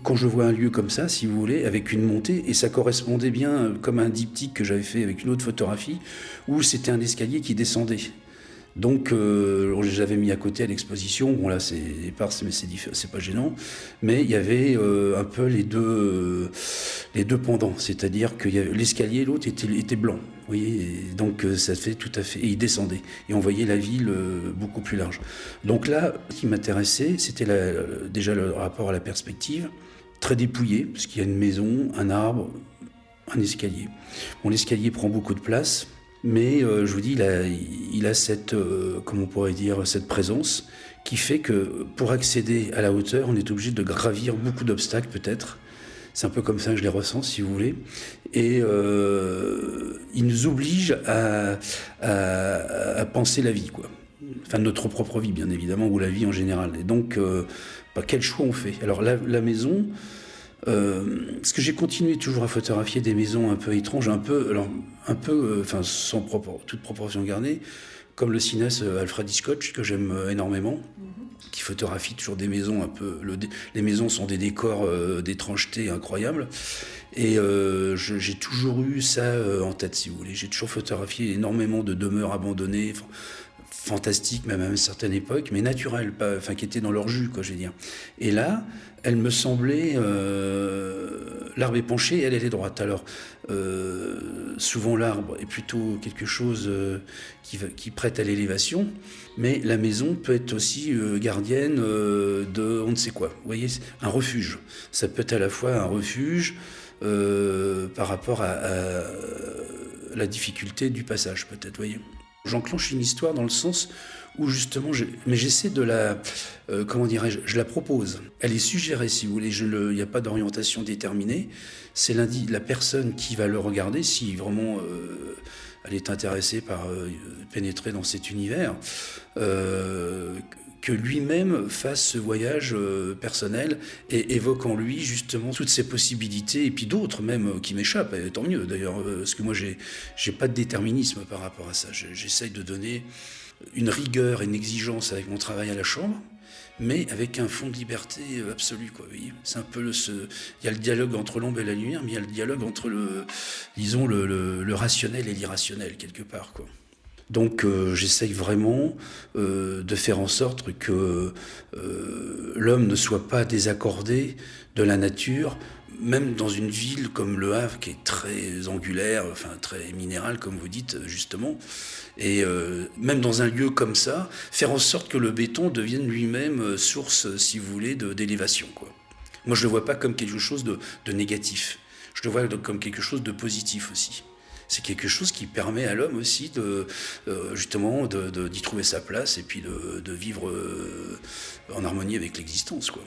quand je vois un lieu comme ça, si vous voulez, avec une montée, et ça correspondait bien comme un diptyque que j'avais fait avec une autre photographie, où c'était un escalier qui descendait. Donc, j'avais mis à côté à l'exposition. Bon, là, c'est éparse, mais c'est pas gênant. Mais il y avait un peu les deux pendants. C'est-à-dire que l'escalier, l'autre, était blanc. Vous voyez, et donc, ça fait tout à fait. Et il descendait. Et on voyait la ville beaucoup plus large. Donc là, ce qui m'intéressait, c'était déjà le rapport à la perspective. Très dépouillé, parce qu'il y a une maison, un arbre, un escalier. Bon, l'escalier prend beaucoup de place. Mais je vous dis, il a cette, comment on pourrait dire, cette présence qui fait que pour accéder à la hauteur, on est obligé de gravir beaucoup d'obstacles peut-être. C'est un peu comme ça que je les ressens, si vous voulez. Et il nous oblige à penser la vie, quoi. Enfin, notre propre vie, bien évidemment, ou la vie en général. Et donc, quel choix on fait? Alors, la maison... parce que j'ai continué toujours à photographier des maisons un peu étranges, enfin toute proportion gardée, comme le cinéaste Alfred Hitchcock, que j'aime énormément, qui photographie toujours des maisons un peu... les maisons sont des décors d'étrangeté incroyables. Et j'ai toujours eu ça en tête, si vous voulez. J'ai toujours photographié énormément de demeures abandonnées, fantastiques, même à une certaine époque, mais naturelles, qui étaient dans leur jus, quoi, je veux dire. Et là, elle me semblait... l'arbre est penché, elle est droite. Alors, souvent l'arbre est plutôt quelque chose qui prête à l'élévation, mais la maison peut être aussi gardienne de on ne sait quoi. Vous voyez, un refuge. Ça peut être à la fois un refuge par rapport à la difficulté du passage, peut-être, vous voyez. J'enclenche une histoire dans le sens où justement, mais j'essaie de comment dirais-je, je la propose. Elle est suggérée, si vous voulez, il n'y a pas d'orientation déterminée. C'est la personne qui va le regarder, si vraiment elle est intéressée par pénétrer dans cet univers, que lui-même fasse ce voyage personnel et évoque en lui justement toutes ces possibilités, et puis d'autres même qui m'échappent, et tant mieux d'ailleurs, parce que moi j'ai pas de déterminisme par rapport à ça. J'essaye de donner une rigueur et une exigence avec mon travail à la chambre, mais avec un fond de liberté absolu, quoi. Vous voyez, c'est un peu il y a le dialogue entre l'ombre et la lumière, mais il y a le dialogue entre le rationnel et l'irrationnel quelque part, quoi. Donc j'essaye vraiment de faire en sorte que l'homme ne soit pas désaccordé de la nature, même dans une ville comme Le Havre, qui est très angulaire, enfin très minérale, comme vous dites justement, et même dans un lieu comme ça, faire en sorte que le béton devienne lui-même source, si vous voulez, d'élévation, quoi. Moi, je le vois pas comme quelque chose de négatif. Je le vois comme quelque chose de positif aussi. C'est quelque chose qui permet à l'homme aussi justement d'y trouver sa place et puis de vivre en harmonie avec l'existence, quoi.